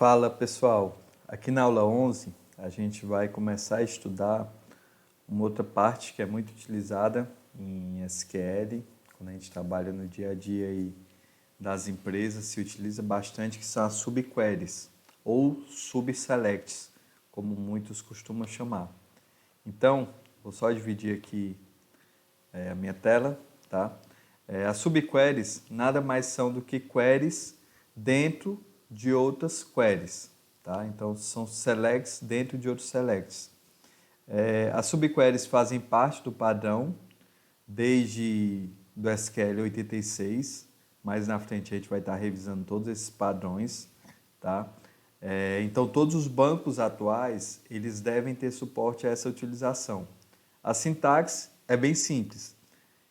Fala pessoal, aqui na aula 11 a gente vai começar a estudar uma outra parte que é muito utilizada em SQL, quando a gente trabalha no dia a dia aí das empresas, se utiliza bastante, que são as subqueries ou subselects, como muitos costumam chamar. Então, vou só dividir aqui a minha tela, tá? As subqueries nada mais são do que queries dentro de outras queries, tá? Então, são selects dentro de outros selects. As subqueries fazem parte do padrão desde do SQL 86, mais na frente a gente vai estar revisando todos esses padrões, tá? Então, todos os bancos atuais, eles devem ter suporte a essa utilização. A sintaxe é bem simples.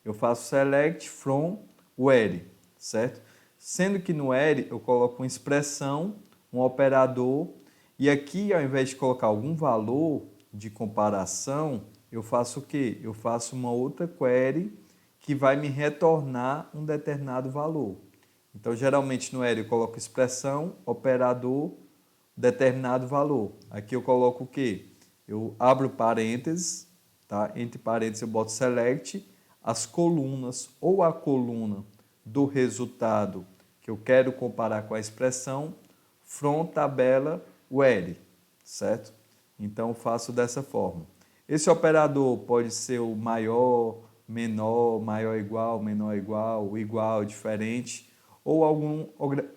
Eu faço select from where, certo? Sendo que no where eu coloco uma expressão, um operador, e aqui ao invés de colocar algum valor de comparação, eu faço o quê? Eu faço uma outra query que vai me retornar um determinado valor. Então, geralmente no where eu coloco expressão, operador, determinado valor. Aqui eu coloco o quê? Eu abro parênteses, tá? Entre parênteses eu boto select, as colunas ou a coluna do resultado que eu quero comparar com a expressão from tabela where, certo? Então eu faço dessa forma. Esse operador pode ser o maior, menor, maior igual, menor igual, diferente, ou algum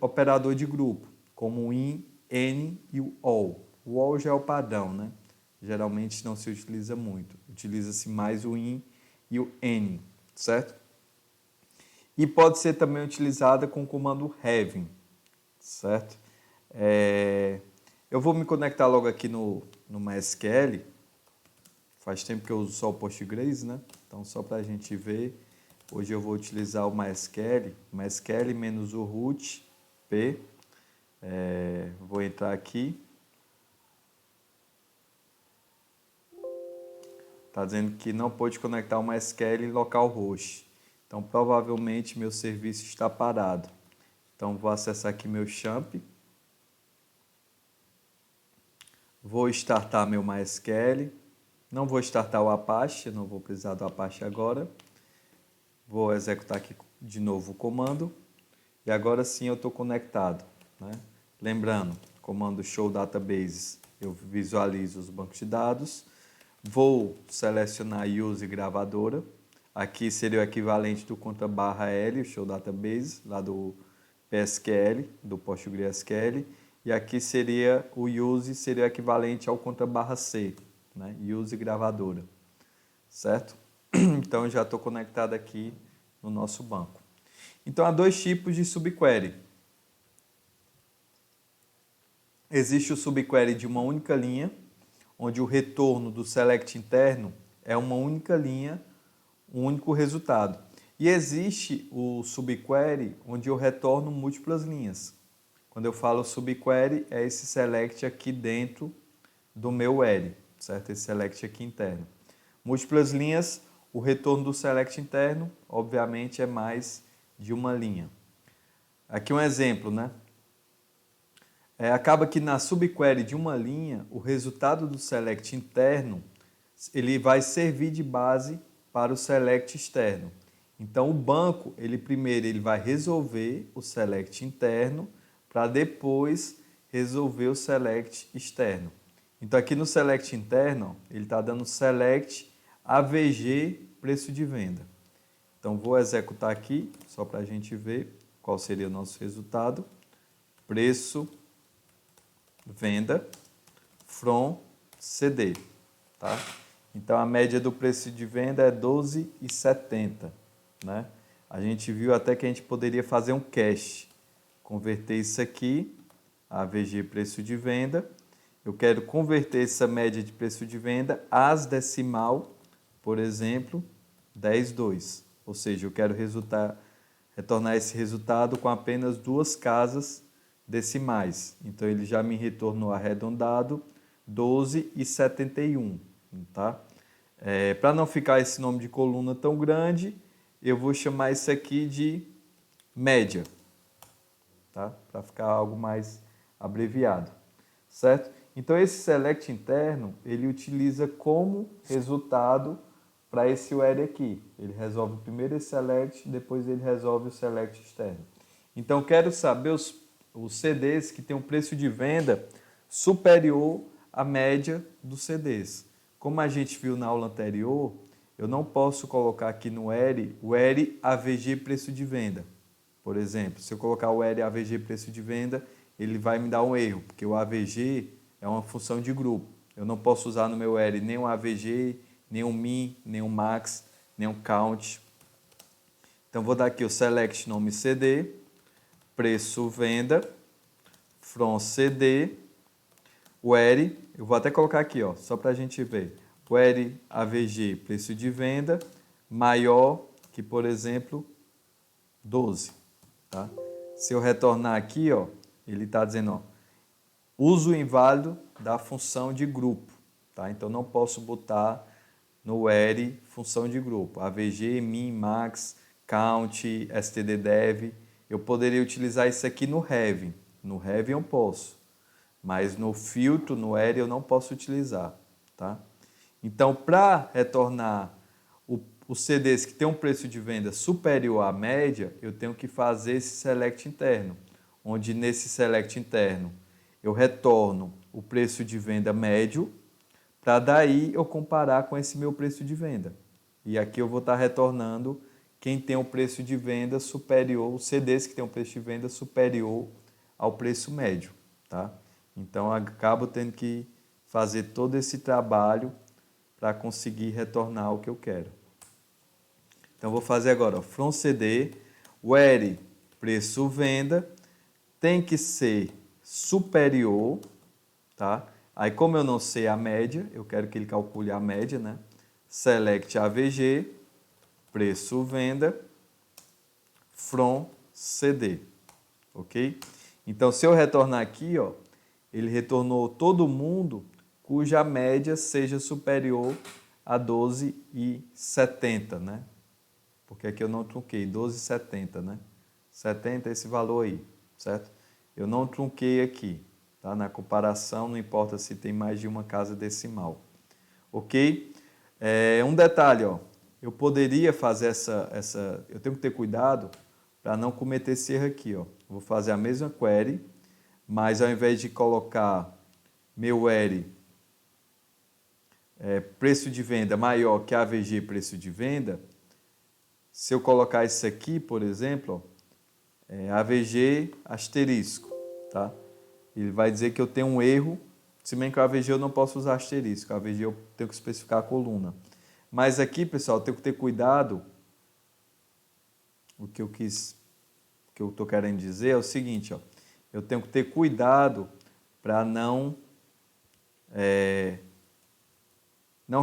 operador de grupo, como o in, n e o all. O all já é o padrão, né? Geralmente não se utiliza muito. Utiliza-se mais o in e o n, certo? E pode ser também utilizada com o comando having, certo? Eu vou me conectar logo aqui no MySQL. Faz tempo que eu uso só o Postgres, né? Então, só para a gente ver, hoje eu vou utilizar o MySQL menos o root p. Vou entrar aqui. Está dizendo que não pode conectar o MySQL localhost. Então, provavelmente, meu serviço está parado. Então, vou acessar aqui meu XAMPP. Vou startar meu MySQL. Não vou startar o Apache, não vou precisar do Apache agora. Vou executar aqui de novo o comando. E agora sim eu estou conectado, né? Lembrando, comando show database, eu visualizo os bancos de dados. Vou selecionar use gravadora. Aqui seria o equivalente do _L, o show database, lá do PSQL, do PostgreSQL. E aqui seria o use, seria o equivalente ao _C, né? Use gravadora, certo? Então, já estou conectado aqui no nosso banco. Então, há dois tipos de subquery. Existe o subquery de uma única linha, onde o retorno do select interno é uma única linha, um único resultado. E existe o subquery, onde eu retorno múltiplas linhas. Quando eu falo subquery, é esse select aqui dentro do meu where, certo? Esse select aqui interno. Múltiplas linhas, o retorno do select interno, obviamente, é mais de uma linha. Aqui um exemplo, né? Acaba que na subquery de uma linha, o resultado do select interno, ele vai servir de base para o select externo. Então, o banco, primeiro ele vai resolver o select interno para depois resolver o select externo. Então, aqui no select interno, ele está dando select AVG preço de venda. Então, vou executar aqui, só para a gente ver qual seria o nosso resultado. Preço venda from CD, tá? Então, a média do preço de venda é 12,70, né? A gente viu até que a gente poderia fazer um cache, converter isso aqui, AVG preço de venda. Eu quero converter essa média de preço de venda às decimal, por exemplo, 10,2. Ou seja, eu quero retornar esse resultado com apenas duas casas decimais. Então, ele já me retornou arredondado 12,71, tá? Para não ficar esse nome de coluna tão grande, eu vou chamar isso aqui de média, tá? Para ficar algo mais abreviado, certo? Então, esse select interno, ele utiliza como resultado para esse where aqui. Ele resolve primeiro esse select, depois ele resolve o select externo. Então, quero saber os CDs que têm um preço de venda superior à média dos CDs. Como a gente viu na aula anterior, eu não posso colocar aqui no where o where AVG preço de venda. Por exemplo, se eu colocar o where AVG preço de venda, ele vai me dar um erro, porque o AVG é uma função de grupo. Eu não posso usar no meu where nem um AVG, nem um min, nem um max, nem um count. Então, vou dar aqui o select nome CD, preço venda, from CD, where, eu vou até colocar aqui, ó, só para a gente ver, where AVG, preço de venda, maior que, por exemplo, 12. Tá? Se eu retornar aqui, ó, ele está dizendo, ó, uso inválido da função de grupo. Tá? Então, não posso botar no where função de grupo. AVG, min, max, count, stddev. Eu poderia utilizar isso aqui no have. No have eu posso. Mas no filtro, no where, eu não posso utilizar. Tá? Então, para retornar os CDs que têm um preço de venda superior à média, eu tenho que fazer esse select interno, onde nesse select interno eu retorno o preço de venda médio, para daí eu comparar com esse meu preço de venda. E aqui eu vou estar retornando quem tem o preço de venda superior, os CDs que têm um preço de venda superior ao preço médio. Tá? Então, eu acabo tendo que fazer todo esse trabalho para conseguir retornar o que eu quero. Então, vou fazer agora, ó, from CD, where preço venda, tem que ser superior, tá? Aí, como eu não sei a média, eu quero que ele calcule a média, né? Select AVG, preço venda, from CD, ok? Então, se eu retornar aqui, ó, ele retornou todo mundo cuja média seja superior a 12,70, né? Porque aqui eu não trunquei, 12,70, né? 70 é esse valor aí, certo? Eu não trunquei aqui, tá? Na comparação, não importa se tem mais de uma casa decimal, ok? Um detalhe, ó, eu poderia fazer eu tenho que ter cuidado para não cometer esse erro aqui, ó. Vou fazer a mesma query, mas ao invés de colocar meu where preço de venda maior que AVG preço de venda, se eu colocar isso aqui, por exemplo, AVG asterisco, tá? Ele vai dizer que eu tenho um erro, se bem que o AVG eu não posso usar asterisco, o AVG eu tenho que especificar a coluna. Mas aqui, pessoal, eu tenho que ter cuidado, o que eu estou querendo dizer é o seguinte, ó, eu tenho que ter cuidado para não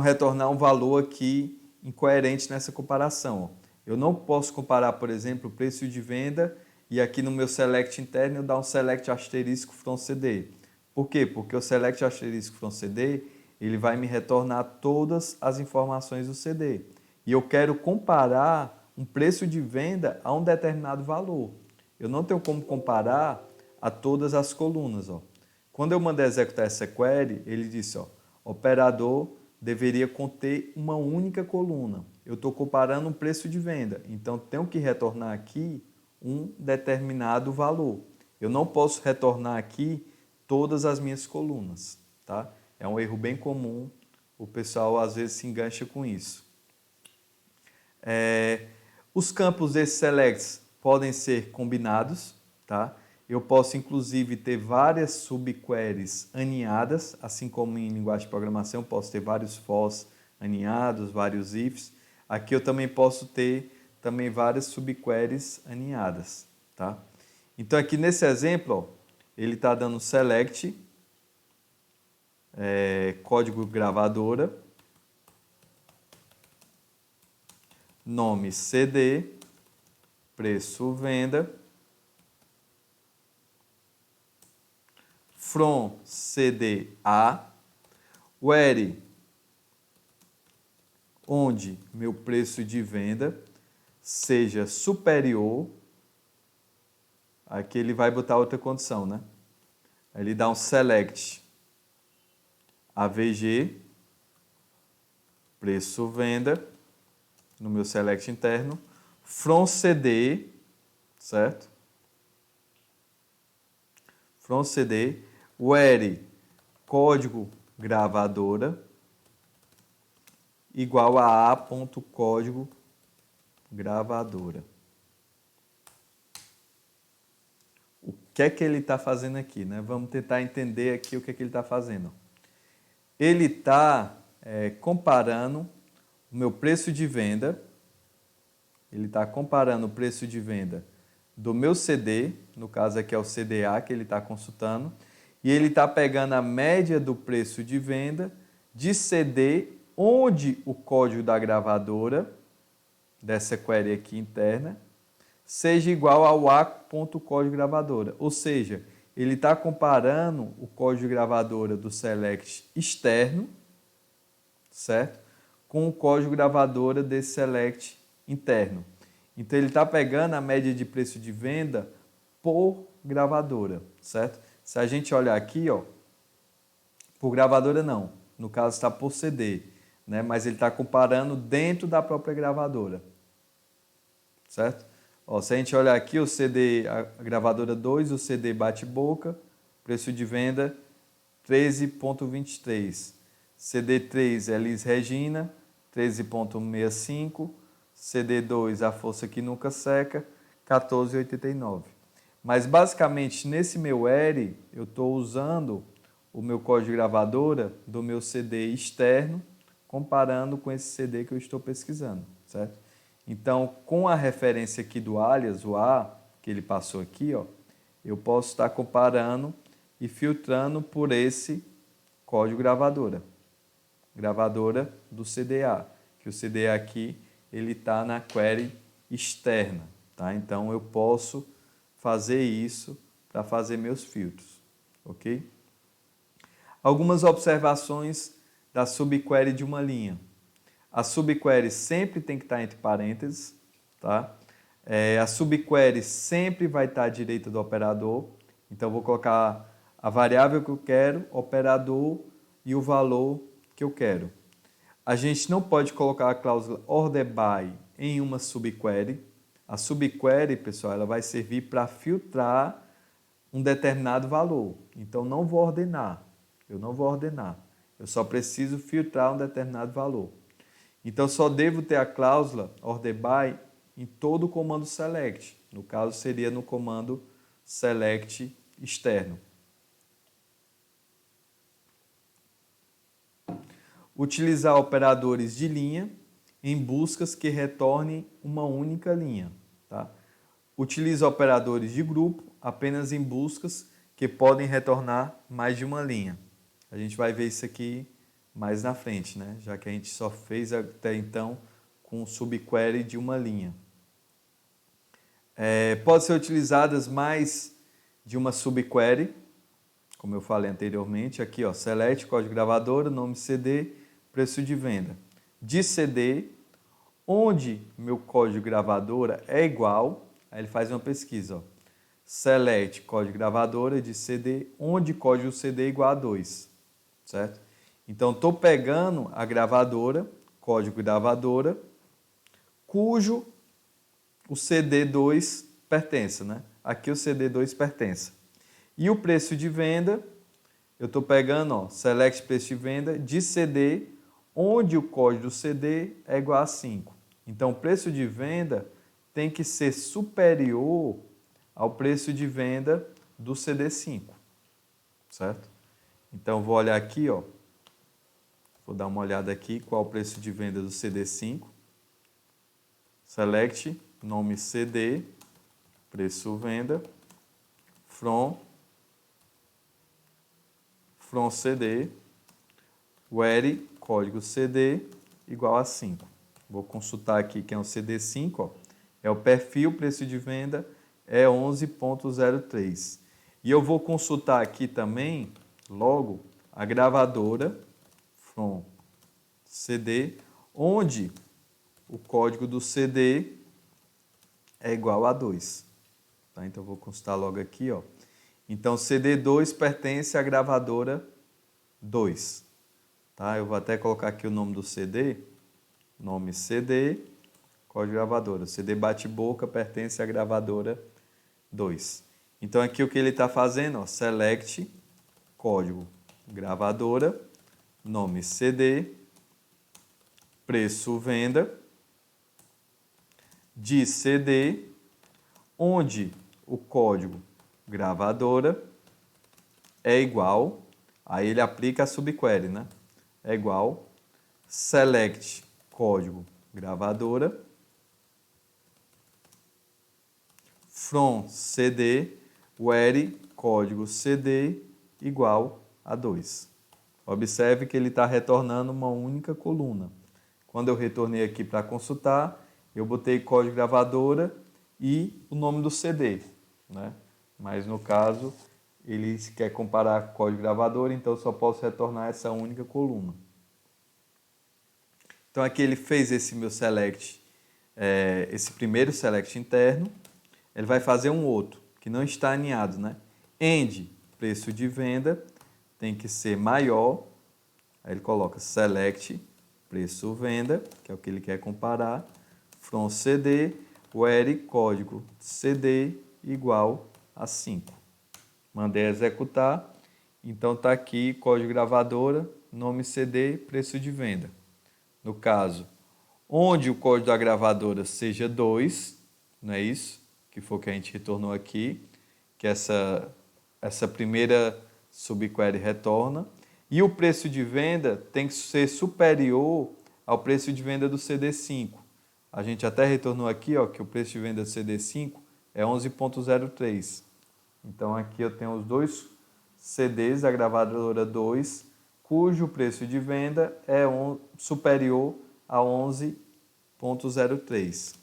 retornar um valor aqui incoerente nessa comparação. Ó. Eu não posso comparar, por exemplo, o preço de venda e aqui no meu select interno eu dar um select asterisco from CD. Por quê? Porque o select asterisco from CD ele vai me retornar todas as informações do CD. E eu quero comparar um preço de venda a um determinado valor. Eu não tenho como comparar a todas as colunas. Ó. Quando eu mandei executar essa query, ele disse, ó, operador deveria conter uma única coluna. Eu estou comparando um preço de venda, então tenho que retornar aqui um determinado valor. Eu não posso retornar aqui todas as minhas colunas. Tá? É um erro bem comum, o pessoal às vezes se engancha com isso. Os campos desses selects podem ser combinados, tá? Eu posso, inclusive, ter várias subqueries aninhadas, assim como em linguagem de programação, eu posso ter vários fors aninhados, vários ifs. Aqui eu também posso ter várias subqueries aninhadas, tá? Então, aqui nesse exemplo, ó, ele está dando select, código gravadora, nome CD, preço venda, from CD a, where, onde meu preço de venda seja superior, aqui ele vai botar outra condição, né? Aí ele dá um select AVG, preço venda, no meu select interno, from CD, certo? From CD, where código gravadora igual a a.código gravadora. O que é que ele está fazendo aqui, né? Vamos tentar entender aqui o que é que ele está fazendo. Ele está comparando o meu preço de venda, ele está comparando o preço de venda do meu CD, no caso aqui é o CDA que ele está consultando, e ele está pegando a média do preço de venda de CD onde o código da gravadora, dessa query aqui interna, seja igual ao a.código gravadora. Ou seja, ele está comparando o código gravadora do select externo, certo? Com o código gravadora desse select interno. Então, ele está pegando a média de preço de venda por gravadora, certo? Se a gente olhar aqui, ó, por gravadora não, no caso está por CD, né? Mas ele está comparando dentro da própria gravadora, certo? Ó, se a gente olhar aqui, o CD, a gravadora 2, o CD bate-boca, preço de venda 13,23. CD3 Elis Regina, 13,65. CD2 A Força Que Nunca Seca, 14,89. Mas basicamente nesse meu ERI, eu estou usando o meu código de gravadora do meu CD externo, comparando com esse CD que eu estou pesquisando, certo? Então, com a referência aqui do alias, o A, que ele passou aqui, ó, eu posso estar comparando e filtrando por esse código gravadora. Gravadora do CDA, que o CDA aqui ele está na query externa, tá? Então eu posso fazer isso para fazer meus filtros, ok? Algumas observações da subquery de uma linha. A subquery sempre tem que estar entre parênteses, tá? A subquery sempre vai estar à direita do operador, então eu vou colocar a variável que eu quero, operador e o valor que eu quero. A gente não pode colocar a cláusula order by em uma subquery. A subquery, pessoal, ela vai servir para filtrar um determinado valor. Então, não vou ordenar. Eu não vou ordenar. Eu só preciso filtrar um determinado valor. Então, só devo ter a cláusula order by em todo o comando select. No caso, seria no comando select externo. Utilizar operadores de linha em buscas que retornem uma única linha. Tá? Utiliza operadores de grupo apenas em buscas que podem retornar mais de uma linha. A gente vai ver isso aqui mais na frente, né? Já que a gente só fez até então com subquery de uma linha. Pode ser utilizadas mais de uma subquery, como eu falei anteriormente, aqui ó, select, código gravadora, nome CD, preço de venda. De CD, onde meu código gravadora é igual, aí ele faz uma pesquisa, ó, select, código gravadora de CD, onde código CD é igual a 2, certo? Então, estou pegando a gravadora, código gravadora, cujo o CD2 pertence, né? Aqui o CD2 pertence. E o preço de venda, eu estou pegando, ó, select preço de venda de CD, onde o código do CD é igual a 5. Então, o preço de venda tem que ser superior ao preço de venda do CD5, certo? Então, vou olhar aqui, ó, vou dar uma olhada aqui, qual é o preço de venda do CD5. Select, nome CD, preço venda, from CD, where código CD igual a 5. Vou consultar aqui quem é o CD5, ó. É o perfil, preço de venda é 11,03. E eu vou consultar aqui também, logo, a gravadora, from CD, onde o código do CD é igual a 2. Tá? Então, eu vou consultar logo aqui, ó. Então, CD2 pertence à gravadora 2. Tá? Eu vou até colocar aqui o nome do CD. Nome CD, código gravadora. CD bate-boca pertence à gravadora 2. Então, aqui o que ele está fazendo? Ó, select, código gravadora, nome CD, preço venda, de CD, onde o código gravadora é igual, aí ele aplica a subquery, né? É igual, select código gravadora, from CD, where código CD igual a 2. Observe que ele está retornando uma única coluna. Quando eu retornei aqui para consultar, eu botei código gravadora e o nome do CD, né? Mas no caso, ele quer comparar código gravador, então eu só posso retornar essa única coluna. Então aqui ele fez esse meu select, esse primeiro select interno. Ele vai fazer um outro, que não está alinhado, né? End, preço de venda, tem que ser maior. Aí ele coloca select, preço venda, que é o que ele quer comparar, from CD, where código CD igual a 5. Mandei executar, então está aqui código gravadora, nome CD, preço de venda. No caso, onde o código da gravadora seja 2, não é isso? Que foi o que a gente retornou aqui, que essa primeira subquery retorna. E o preço de venda tem que ser superior ao preço de venda do CD5. A gente até retornou aqui, ó, que o preço de venda do CD5 é 11.03. Então aqui eu tenho os dois CDs da gravadora 2, cujo preço de venda é superior a 11.03.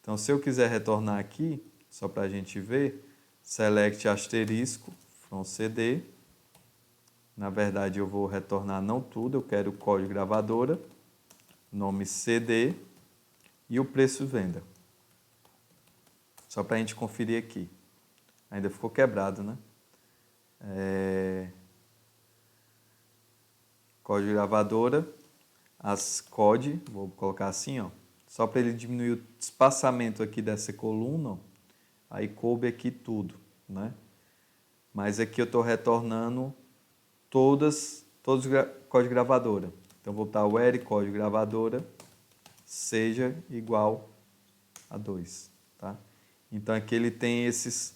Então, se eu quiser retornar aqui, só para a gente ver, select asterisco from CD. Na verdade, eu vou retornar não tudo, eu quero o código gravadora, nome CD e o preço venda. Só para a gente conferir aqui. Ainda ficou quebrado, né? Código gravadora, as COD, vou colocar assim, ó, só para ele diminuir o espaçamento aqui dessa coluna, ó, aí coube aqui tudo, né? Mas aqui eu estou retornando todos os código gravadora. Então vou botar where código gravadora seja igual a 2, tá? Então aqui ele tem esses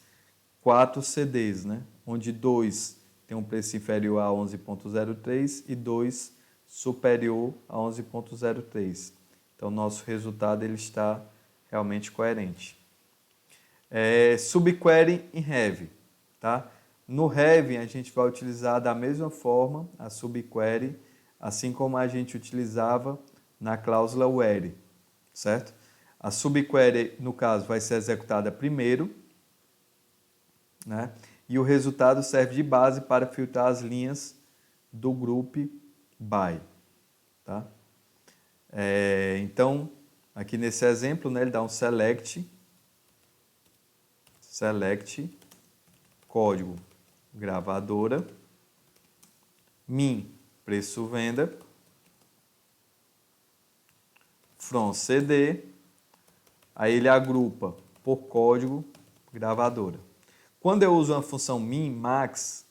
4 CDs, né? Onde 2 tem um preço inferior a 11.03 e 2 superior a 11.03. Então nosso resultado ele está realmente coerente. Subquery em Heavy, tá? No Heavy a gente vai utilizar da mesma forma a subquery, assim como a gente utilizava na cláusula where, certo? A subquery, no caso, vai ser executada primeiro, né? E o resultado serve de base para filtrar as linhas do group by, tá? Então, aqui nesse exemplo, né, ele dá um select código gravadora, min, preço venda, from CD, aí ele agrupa por código gravadora. Quando eu uso uma função min max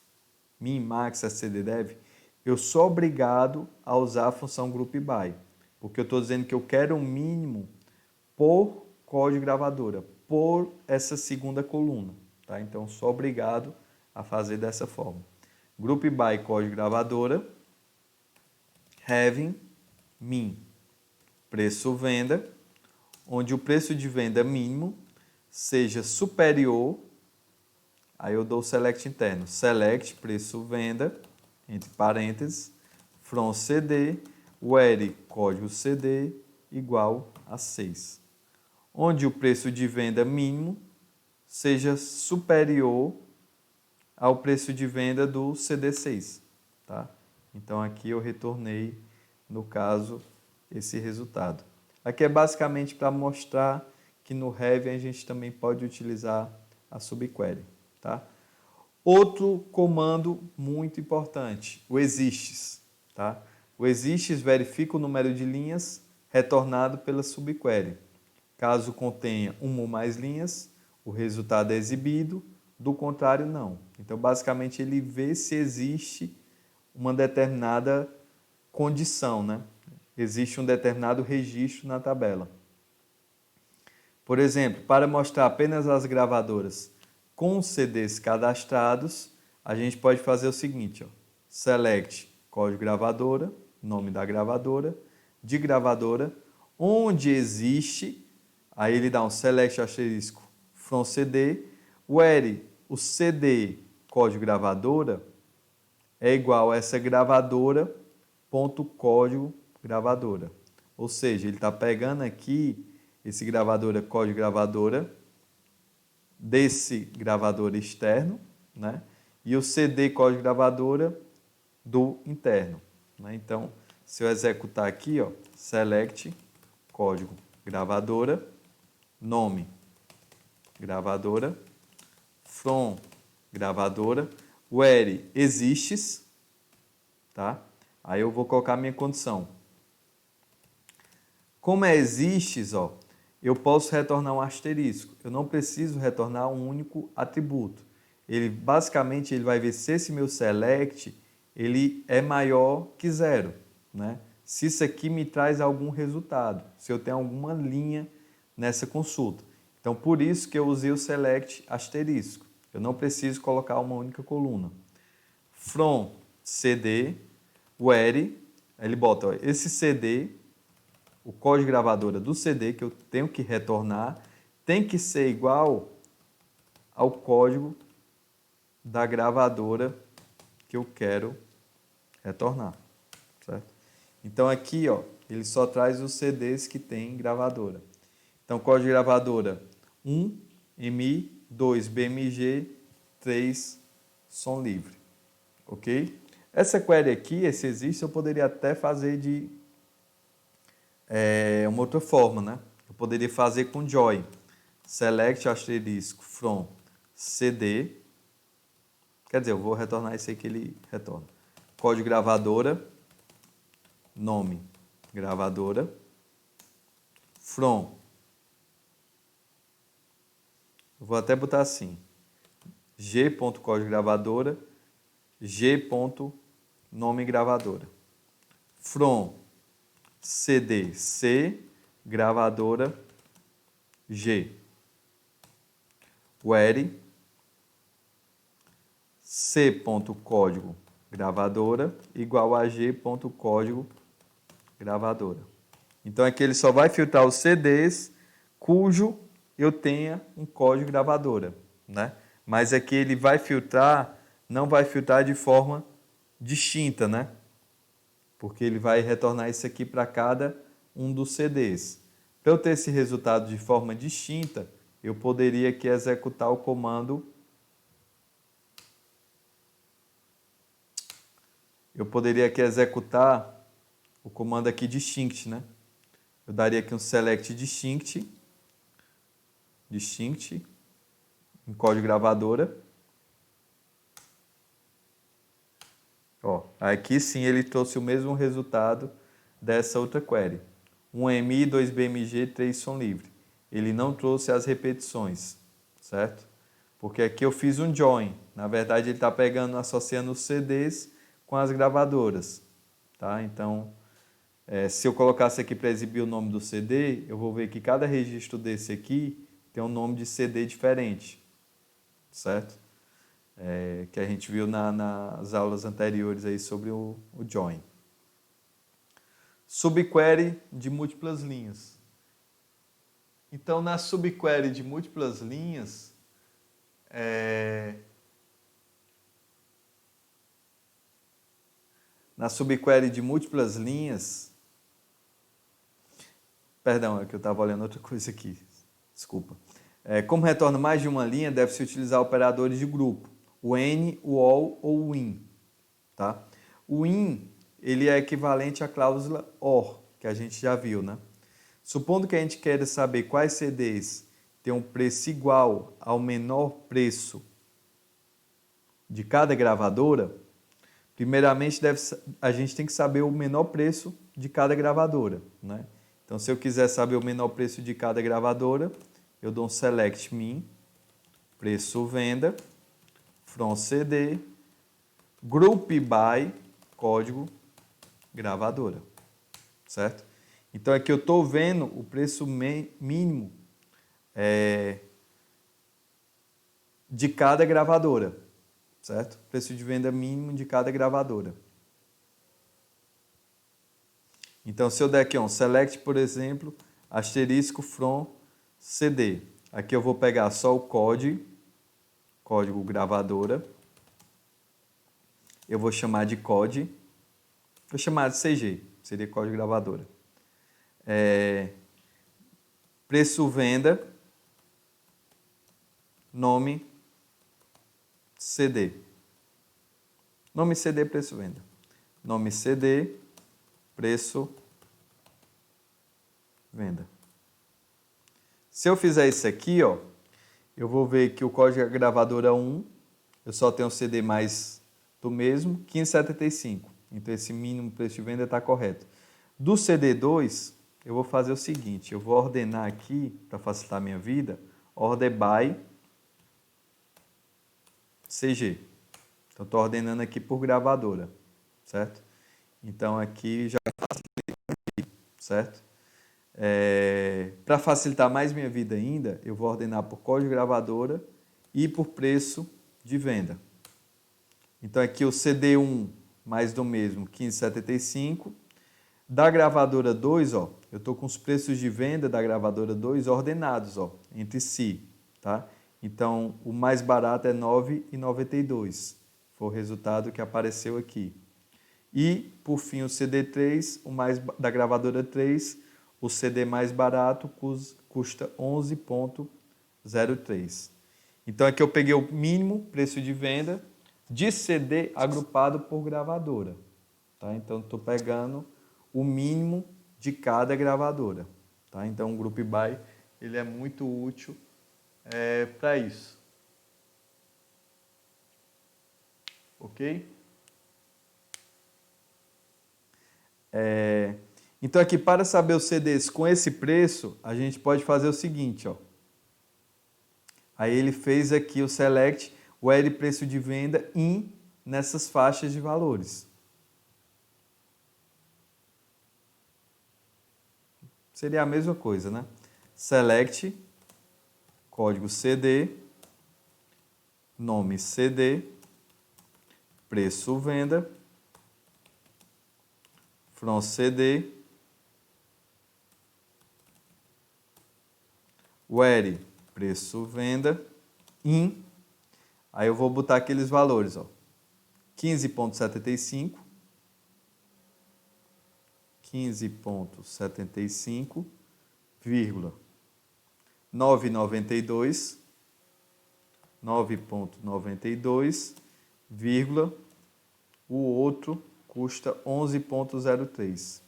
é cddev, eu sou obrigado a usar a função group by, porque eu estou dizendo que eu quero um mínimo por código gravadora, por essa segunda coluna, tá? Então sou obrigado a fazer dessa forma. Group by código gravadora, having min, preço venda, onde o preço de venda mínimo seja superior, aí eu dou o select interno, select preço venda, entre parênteses, from CD, where código CD igual a 6. Onde o preço de venda mínimo seja superior ao preço de venda do CD6, tá? Então aqui eu retornei, no caso, esse resultado. Aqui é basicamente para mostrar que no Heavy a gente também pode utilizar a subquery, tá? Outro comando muito importante, o exists. Tá? O exists verifica o número de linhas retornado pela subquery. Caso contenha uma ou mais linhas, o resultado é exibido, do contrário, não. Então, basicamente, ele vê se existe uma determinada condição, né? Existe um determinado registro na tabela. Por exemplo, para mostrar apenas as gravadoras com CDs cadastrados, a gente pode fazer o seguinte, ó, select código gravadora, nome da gravadora, de gravadora, onde existe, aí ele dá um select asterisco from CD, where o CD código gravadora é igual a essa gravadora ponto código gravadora. Ou seja, ele está pegando aqui esse gravadora código gravadora desse gravador externo, né? E o CD código gravadora do interno. Né? Então, se eu executar aqui, ó, select código gravadora, nome gravadora, from gravadora, where exists, tá? Aí eu vou colocar a minha condição. Como é exists, ó, eu posso retornar um asterisco. Eu não preciso retornar um único atributo. Ele basicamente ele vai ver se esse meu select ele é maior que 0, né? Se isso aqui me traz algum resultado, se eu tenho alguma linha nessa consulta. Então, por isso que eu usei o select asterisco. Eu não preciso colocar uma única coluna. From CD, where, ele bota, ó, esse CD, o código gravadora do CD que eu tenho que retornar, tem que ser igual ao código da gravadora que eu quero retornar, certo? Então aqui, ó, ele só traz os CDs que tem gravadora. Então, código de gravadora 1, MI, 2, BMG, 3, som livre, ok? Essa query aqui, esse existe, eu poderia até fazer de uma outra forma, né? Eu poderia fazer com join, select asterisco from CD, quer dizer, eu vou retornar esse aí que ele retorna. Código gravadora, nome gravadora, from, eu vou até botar assim, g.código gravadora, g.nome gravadora, from CD, C, gravadora, G, where, C.código gravadora igual a G.código gravadora. Então aqui ele só vai filtrar os CDs cujo eu tenha um código gravadora, né? Mas aqui ele vai filtrar, não vai filtrar de forma distinta, né? Porque ele vai retornar isso aqui para cada um dos CDs. Para eu ter esse resultado de forma distinta, eu poderia aqui executar o comando. Eu poderia aqui executar o comando aqui distinct, né? Eu daria aqui um select distinct em código gravadora. Ó, aqui sim ele trouxe o mesmo resultado dessa outra query. 1MI, 2BMG, 3 som livre. Ele não trouxe as repetições, certo? Porque aqui eu fiz um join. Na verdade ele está pegando, associando os CDs com as gravadoras, tá? Então, se eu colocasse aqui para exibir o nome do CD, eu vou ver que cada registro desse aqui tem um nome de CD diferente, certo? Que a gente viu nas aulas anteriores aí sobre o join. Subquery de múltiplas linhas. Então, na subquery de múltiplas linhas, perdão, é que eu estava olhando outra coisa aqui, desculpa. Como retorna mais de uma linha, deve-se utilizar operadores de grupo, o N, o ALL ou o IN. Tá? O IN ele é equivalente à cláusula OR, que a gente já viu, né? Supondo que a gente queira saber quais CDs têm um preço igual ao menor preço de cada gravadora, primeiramente a gente tem que saber o menor preço de cada gravadora, né? Então, se eu quiser saber o menor preço de cada gravadora, eu dou um select min, preço venda, from CD, group by, código, gravadora, certo? Então, aqui eu estou vendo o preço mínimo de cada gravadora, certo? Preço de venda mínimo de cada gravadora. Então, se eu der aqui um select, por exemplo, asterisco from CD. Aqui eu vou pegar só o código gravadora. Eu vou chamar de COD. Vou chamar de CG, seria código gravadora. Preço venda, nome CD. Nome CD, preço venda. Nome CD, preço venda. Se eu fizer isso aqui, ó, eu vou ver que o código gravadora 1, eu só tenho o CD mais do mesmo, 15,75. Então esse mínimo preço de venda está correto. Do CD2, eu vou fazer o seguinte, eu vou ordenar aqui, para facilitar a minha vida, order by CG. Então estou ordenando aqui por gravadora, certo? Então aqui já facilita, certo? Para facilitar mais minha vida ainda, eu vou ordenar por código gravadora e por preço de venda. Então aqui o CD1 mais do mesmo, 15,75. Da gravadora 2, ó, eu estou com os preços de venda da gravadora 2 ordenados, ó, entre si, tá? Então o mais barato é R$ 9,92. Foi o resultado que apareceu aqui. E, por fim, o CD3, da gravadora 3, o CD mais barato custa 11,03. Então, aqui eu peguei o mínimo preço de venda de CD agrupado por gravadora. Tá? Então, estou pegando o mínimo de cada gravadora. Tá? Então, o Group By ele é muito útil para isso. Ok? Então aqui, para saber os CDs com esse preço, a gente pode fazer o seguinte, ó. Aí ele fez aqui o select, o L preço de venda in nessas faixas de valores. Seria a mesma coisa, né? Select, código CD, nome CD, preço venda, from CD, where preço venda, in, aí eu vou botar aqueles valores, ó, 15,75, 15,75, vírgula, 9,92, 9,92, vírgula, o outro custa 11,03.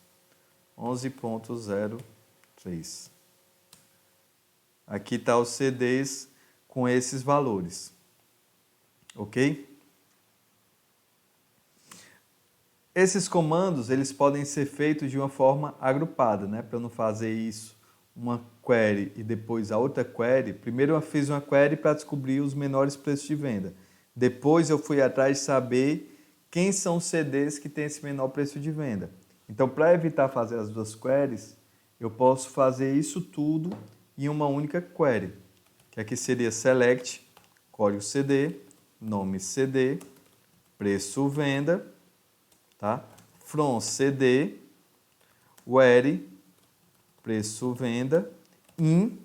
11,03. Aqui está os CDs com esses valores. Ok? Esses comandos, eles podem ser feitos de uma forma agrupada, né? Para eu não fazer isso, uma query e depois a outra query. Primeiro eu fiz uma query para descobrir os menores preços de venda. Depois eu fui atrás de saber quem são os CDs que têm esse menor preço de venda. Então, para evitar fazer as duas queries, eu posso fazer isso tudo em uma única query, que aqui seria select, código CD, nome CD, preço venda, tá? From CD, where, preço venda, in,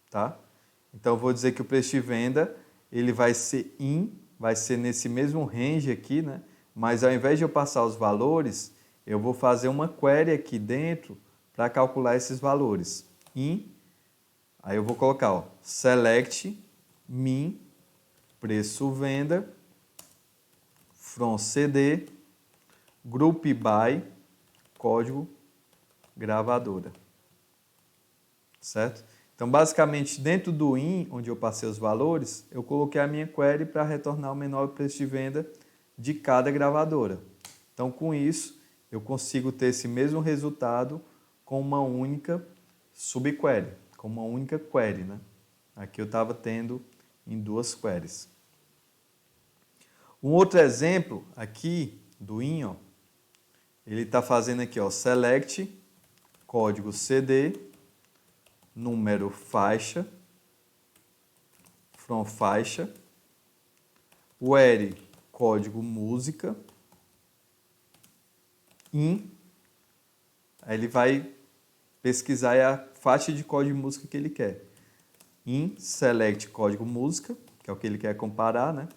tá? Então, eu vou dizer que o preço de venda, ele vai ser in, vai ser nesse mesmo range aqui, né? Mas ao invés de eu passar os valores, eu vou fazer uma query aqui dentro para calcular esses valores. In, aí eu vou colocar, ó, select, min, preço venda, from CD, group by, código, gravadora. Certo? Então, basicamente, dentro do IN, onde eu passei os valores, eu coloquei a minha query para retornar o menor preço de venda de cada gravadora. Então, com isso, eu consigo ter esse mesmo resultado com uma única subquery, com uma única query, né? Aqui eu estava tendo em duas queries. Um outro exemplo aqui do IN, ó, ele está fazendo aqui, ó, select, código CD, número faixa, from faixa, where, código música, in, aí ele vai pesquisar a faixa de código de música que ele quer. In, select, código música, que é o que ele quer comparar, né?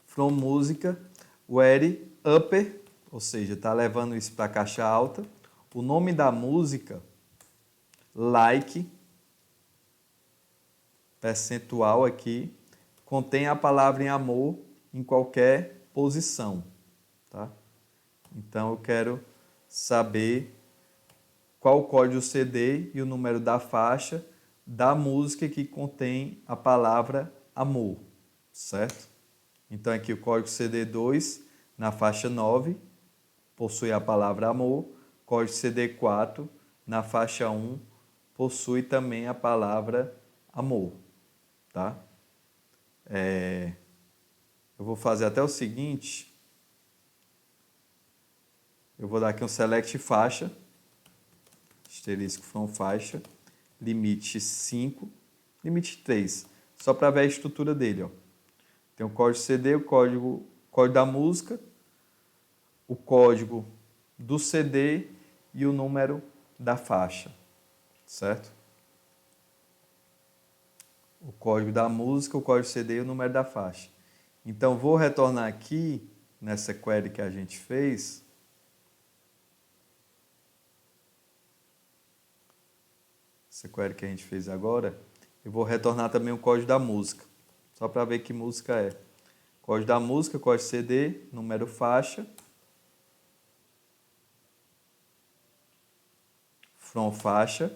From música, where, upper, ou seja, está levando isso para a caixa alta. O nome da música, like, percentual aqui, contém a palavra em amor em qualquer posição, tá? Então eu quero saber qual o código CD e o número da faixa da música que contém a palavra amor, certo? Então aqui o código CD2 na faixa 9 possui a palavra amor, código CD4 na faixa 1 possui também a palavra amor, tá? Eu vou fazer até o seguinte, eu vou dar aqui um select faixa, asterisco from faixa, limite 5, limite 3, só para ver a estrutura dele, ó. Tem o código CD, o código da música, o código do CD e o número da faixa, certo? O código da música, o código CD e o número da faixa. Então, vou retornar aqui, nessa query que a gente fez, essa query que a gente fez agora, eu vou retornar também o código da música, só para ver que música é. Código da música, código CD, número faixa, from faixa,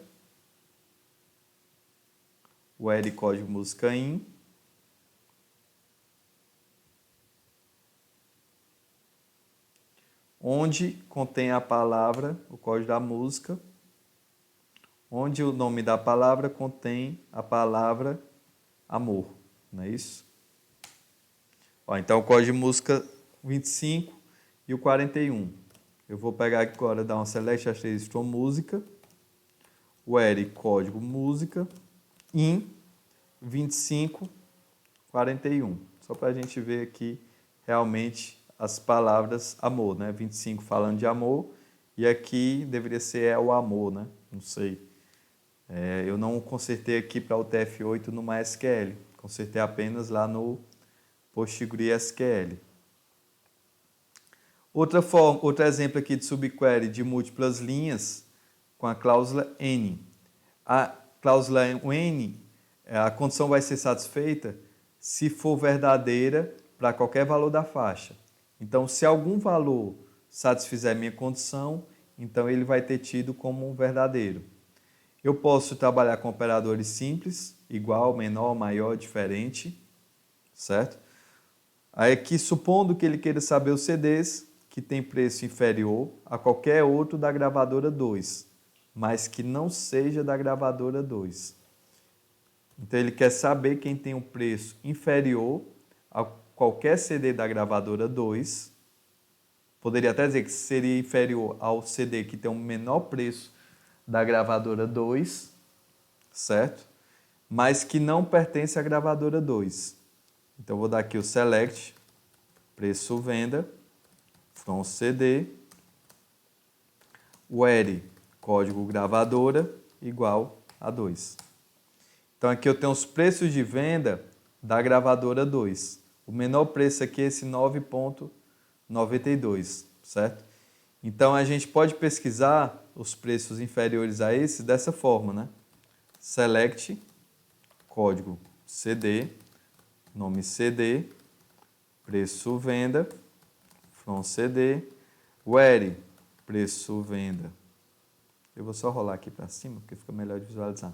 where código música in, onde contém a palavra, o código da música, onde o nome da palavra contém a palavra amor, não é isso? Ó, então, o código de música 25 e o 41. Eu vou pegar agora, dar uma select asterisco from música, where código música, in 25, 41. Só para a gente ver aqui realmente as palavras amor, né? 25 falando de amor e aqui deveria ser o amor, né? Não sei. Eu não consertei aqui para o TF8 no MySQL, consertei apenas lá no PostgreSQL. Outro exemplo aqui de subquery de múltiplas linhas com a cláusula N. A cláusula N, a condição vai ser satisfeita se for verdadeira para qualquer valor da faixa. Então, se algum valor satisfizer minha condição, então ele vai ter tido como um verdadeiro. Eu posso trabalhar com operadores simples, igual, menor, maior, diferente, certo? Aí aqui, supondo que ele queira saber os CDs que tem preço inferior a qualquer outro da gravadora 2, mas que não seja da gravadora 2. Então ele quer saber quem tem um preço inferior a qualquer CD da gravadora 2. Poderia até dizer que seria inferior ao CD que tem um menor preço da gravadora 2, certo? Mas que não pertence à gravadora 2. Então, eu vou dar aqui o select, preço venda, from CD, where, código gravadora, igual a 2. Então, aqui eu tenho os preços de venda da gravadora 2. O menor preço aqui é esse 9,92, certo? Então, a gente pode pesquisar os preços inferiores a esse dessa forma, né? Select, código CD, nome CD, preço venda, from CD, where, preço venda. Eu vou só rolar aqui para cima, porque fica melhor de visualizar.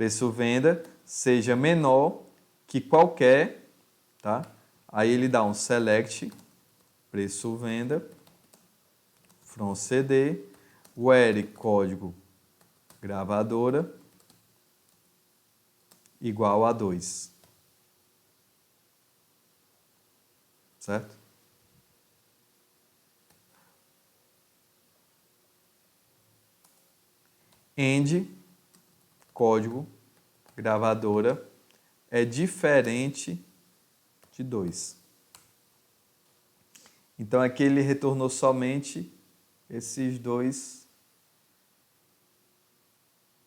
preço-venda seja menor que qualquer, tá? Aí ele dá um select, preço-venda, from CD, where código gravadora, igual a 2. Certo? End, código gravadora, é diferente de 2. Então aqui ele retornou somente esses dois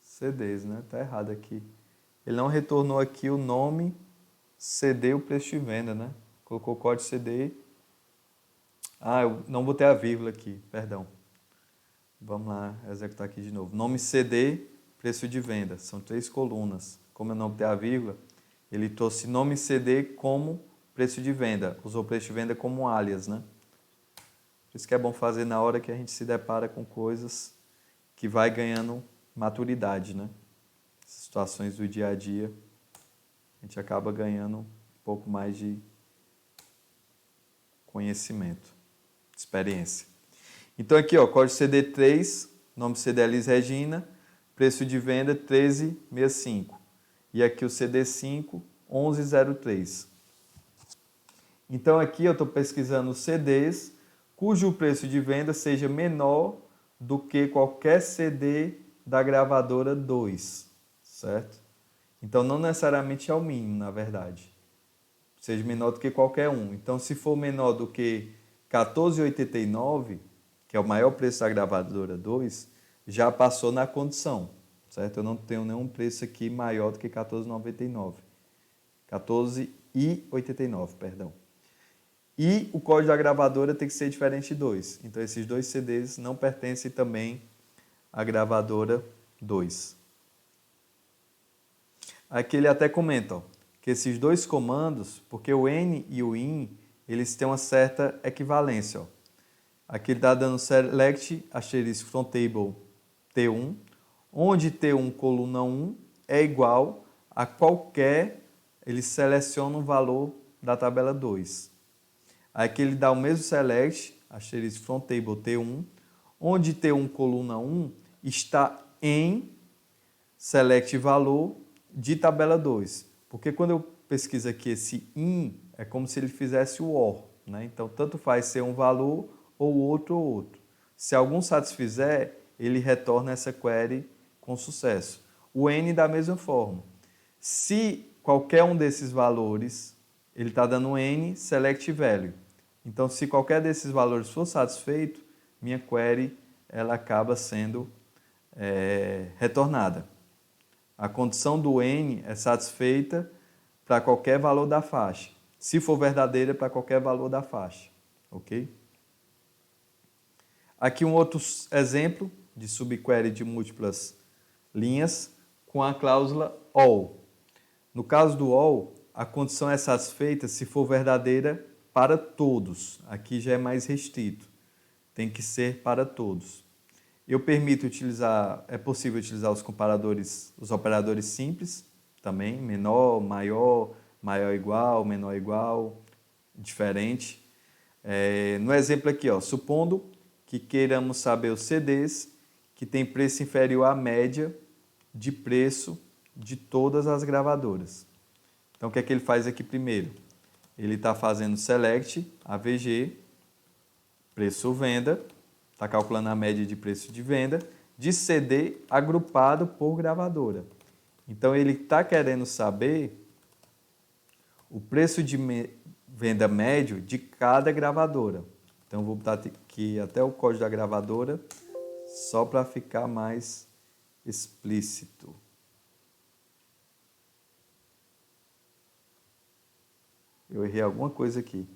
CDs, né? Tá errado aqui. Ele não retornou aqui o nome, CD e o preço de venda, né? Colocou o código CD. Ah, eu não botei a vírgula aqui, perdão. Vamos lá, executar aqui de novo. Nome CD, preço de venda. São 3 colunas. Como eu não botei a vírgula, ele trouxe nome CD como preço de venda. Usou preço de venda como alias, né? Por isso que é bom fazer na hora que a gente se depara com coisas que vai ganhando maturidade, né? Situações do dia a dia, a gente acaba ganhando um pouco mais de conhecimento, experiência. Então aqui, ó, código CD3, nome CD Elis Regina, preço de venda 13,65. E aqui o CD5, 11,03. Então aqui eu estou pesquisando CDs cujo preço de venda seja menor do que qualquer CD da gravadora 2, certo? Então não necessariamente é o mínimo, na verdade. Seja menor do que qualquer um. Então se for menor do que 14,89, que é o maior preço da gravadora 2, já passou na condição, certo? Eu não tenho nenhum preço aqui maior do que 14,99. 14,89, perdão. E o código da gravadora tem que ser diferente de 2. Então esses dois CDs não pertencem também à gravadora 2. Aqui ele até comenta, ó, que esses dois comandos, porque o N e o IN, eles têm uma certa equivalência, ó. Aqui ele está dando select asterisco from table T1, onde T1 coluna 1 é igual a qualquer, ele seleciona o valor da tabela 2. Aqui ele dá o mesmo select asterisco from table T1, onde T1 coluna 1 está em select valor de tabela 2. Porque quando eu pesquiso aqui esse in, é como se ele fizesse o OR, né? Então tanto faz ser um valor ou outro. Se algum satisfizer, ele retorna essa query com sucesso. O N da mesma forma. Se qualquer um desses valores, ele está dando um N select value. Então, se qualquer desses valores for satisfeito, minha query ela acaba sendo retornada. A condição do N é satisfeita para qualquer valor da faixa. Se for verdadeira, para qualquer valor da faixa. Ok? Aqui um outro exemplo de subquery de múltiplas linhas com a cláusula all. No caso do all, a condição é satisfeita se for verdadeira para todos. Aqui já é mais restrito. Tem que ser para todos. Eu permito utilizar, é possível utilizar os comparadores, os operadores simples também, menor, maior, maior igual, menor igual, diferente. No exemplo aqui, ó, supondo que queiramos saber os CDs que tem preço inferior à média de preço de todas as gravadoras. Então, o que é que ele faz aqui primeiro? Ele está fazendo select, AVG, preço venda, está calculando a média de preço de venda, de CD agrupado por gravadora. Então, ele está querendo saber o preço de venda médio de cada gravadora. Então, vou botar aqui até o código da gravadora, só para ficar mais explícito. Eu errei alguma coisa aqui.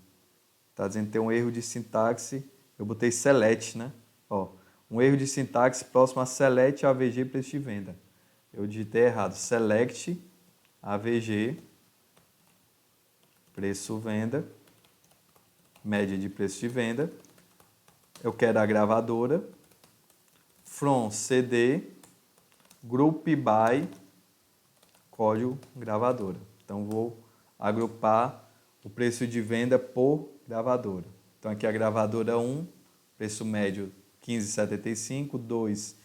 Está dizendo que tem um erro de sintaxe. Eu botei select, né? Ó, um erro de sintaxe próximo a select AVG preço de venda. Eu digitei errado. Select AVG preço venda, média de preço de venda. Eu quero a gravadora. From CD group by código gravadora. Então, vou agrupar o preço de venda por gravadora. Então, aqui a gravadora 1, preço médio 15,75, 2,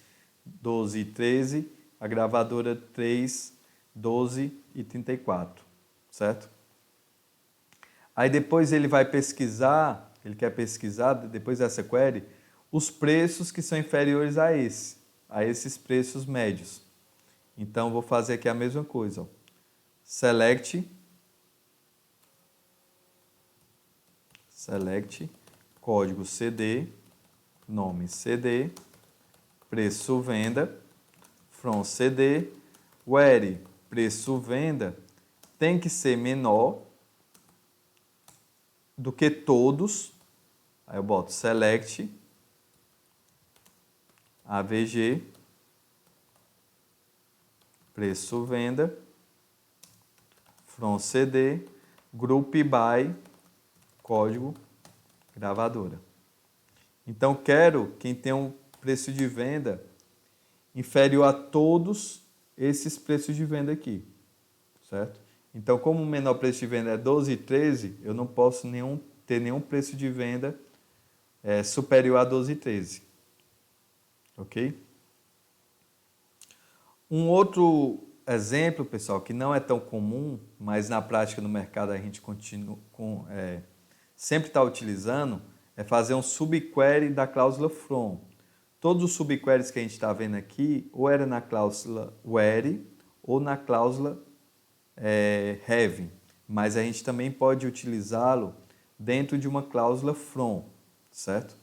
12,13, a gravadora 3, 12,34, certo? Aí depois ele vai pesquisar, ele quer pesquisar, depois dessa query, os preços que são inferiores a esses preços médios. Então, vou fazer aqui a mesma coisa. Ó. Select, código CD, nome CD, preço venda, from CD, where preço venda tem que ser menor do que todos. Aí eu boto select, AVG, preço venda, from CD, group by, código gravadora. Então, quero quem tem um preço de venda inferior a todos esses preços de venda aqui, certo? Então, como o menor preço de venda é 12,13, eu não posso ter nenhum preço de venda superior a 12,13, ok? Um outro exemplo, pessoal, que não é tão comum, mas na prática no mercado a gente sempre está utilizando, é fazer um subquery da cláusula from. Todos os subqueries que a gente está vendo aqui, ou era na cláusula where, ou na cláusula have, mas a gente também pode utilizá-lo dentro de uma cláusula from, certo?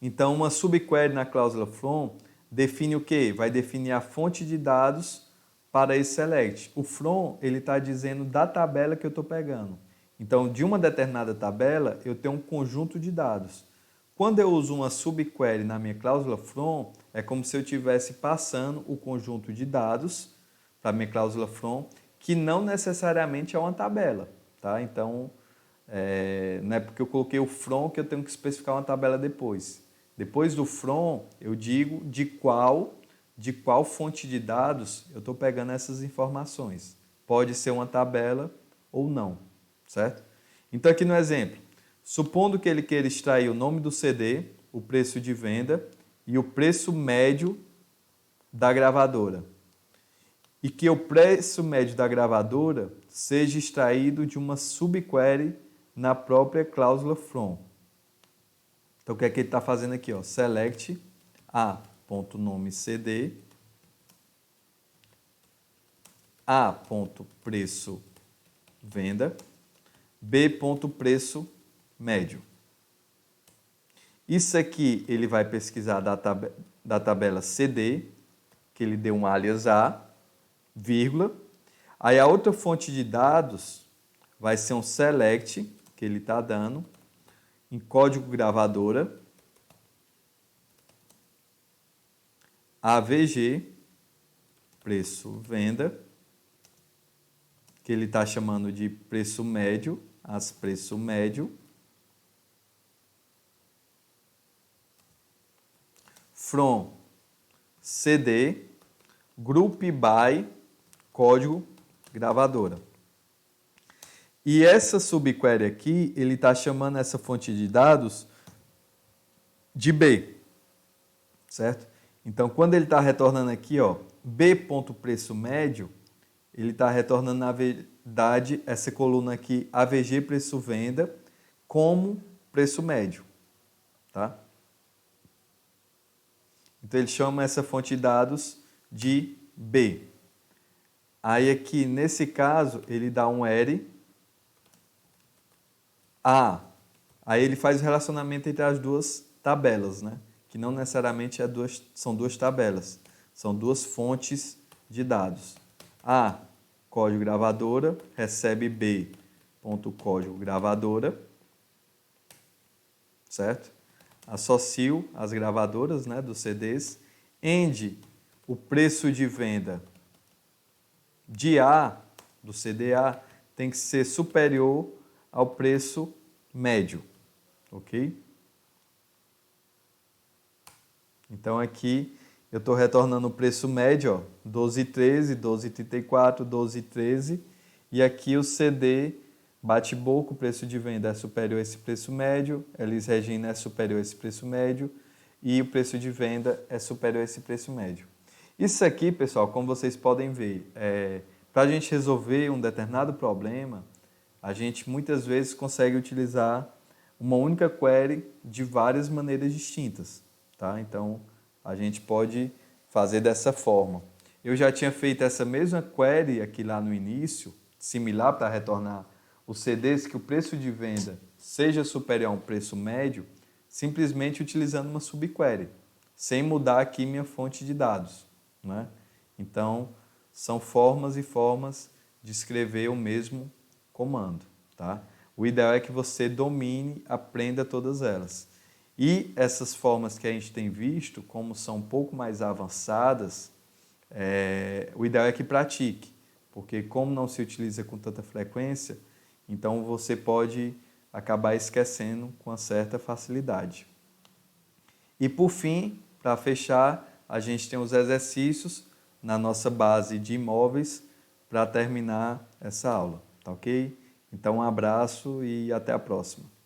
Então, uma subquery na cláusula from define o quê? Vai definir a fonte de dados para esse select. O from, ele está dizendo da tabela que eu estou pegando. Então, de uma determinada tabela, eu tenho um conjunto de dados. Quando eu uso uma subquery na minha cláusula from, é como se eu estivesse passando o conjunto de dados para a minha cláusula from, que não necessariamente é uma tabela. Tá? Então, não é porque eu coloquei o from que eu tenho que especificar uma tabela depois. Depois do from, eu digo de qual fonte de dados eu estou pegando essas informações. Pode ser uma tabela ou não, certo? Então, aqui no exemplo, supondo que ele queira extrair o nome do CD, o preço de venda e o preço médio da gravadora. E que o preço médio da gravadora seja extraído de uma subquery na própria cláusula from. Então, o que é que ele está fazendo aqui? Ó? Select a.nome CD, a.preço venda, b.preço médio. Isso aqui ele vai pesquisar da tabela CD, que ele deu um alias A, vírgula. Aí a outra fonte de dados vai ser um select, que ele está dando, em código gravadora, AVG, preço venda, que ele está chamando de preço médio, as preço médio, from CD, group by, código gravadora. E essa subquery aqui, ele está chamando essa fonte de dados de B, certo? Então, quando ele está retornando aqui, ó, B.preço médio, ele está retornando, na verdade, essa coluna aqui, AVG preço venda, como preço médio, tá? Então, ele chama essa fonte de dados de B. Aí, aqui, nesse caso, ele dá um R, A. Aí, ele faz o relacionamento entre as duas tabelas, né? Que não necessariamente são duas tabelas, são duas fontes de dados. A, código gravadora, recebe B, ponto código gravadora, certo? Associo as gravadoras, né, dos CDs. End, o preço de venda de A, do CDA, tem que ser superior ao preço médio, ok? Então, aqui eu estou retornando o preço médio, ó, 12,13, 12,34, 12,13. E aqui o CD bate-boca, o preço de venda é superior a esse preço médio, Elis Regina é superior a esse preço médio e o preço de venda é superior a esse preço médio. Isso aqui, pessoal, como vocês podem ver, para a gente resolver um determinado problema, a gente muitas vezes consegue utilizar uma única query de várias maneiras distintas, tá? Então, a gente pode fazer dessa forma. Eu já tinha feito essa mesma query aqui lá no início, similar para retornar os CDs que o preço de venda seja superior a um preço médio, simplesmente utilizando uma subquery, sem mudar aqui minha fonte de dados, né? Então, são formas e formas de escrever o mesmo comando, tá? O ideal é que você domine, aprenda todas elas. E essas formas que a gente tem visto, como são um pouco mais avançadas, o ideal é que pratique, porque como não se utiliza com tanta frequência, então você pode acabar esquecendo com uma certa facilidade. E por fim, para fechar, a gente tem os exercícios na nossa base de imóveis para terminar essa aula, tá ok? Então um abraço e até a próxima.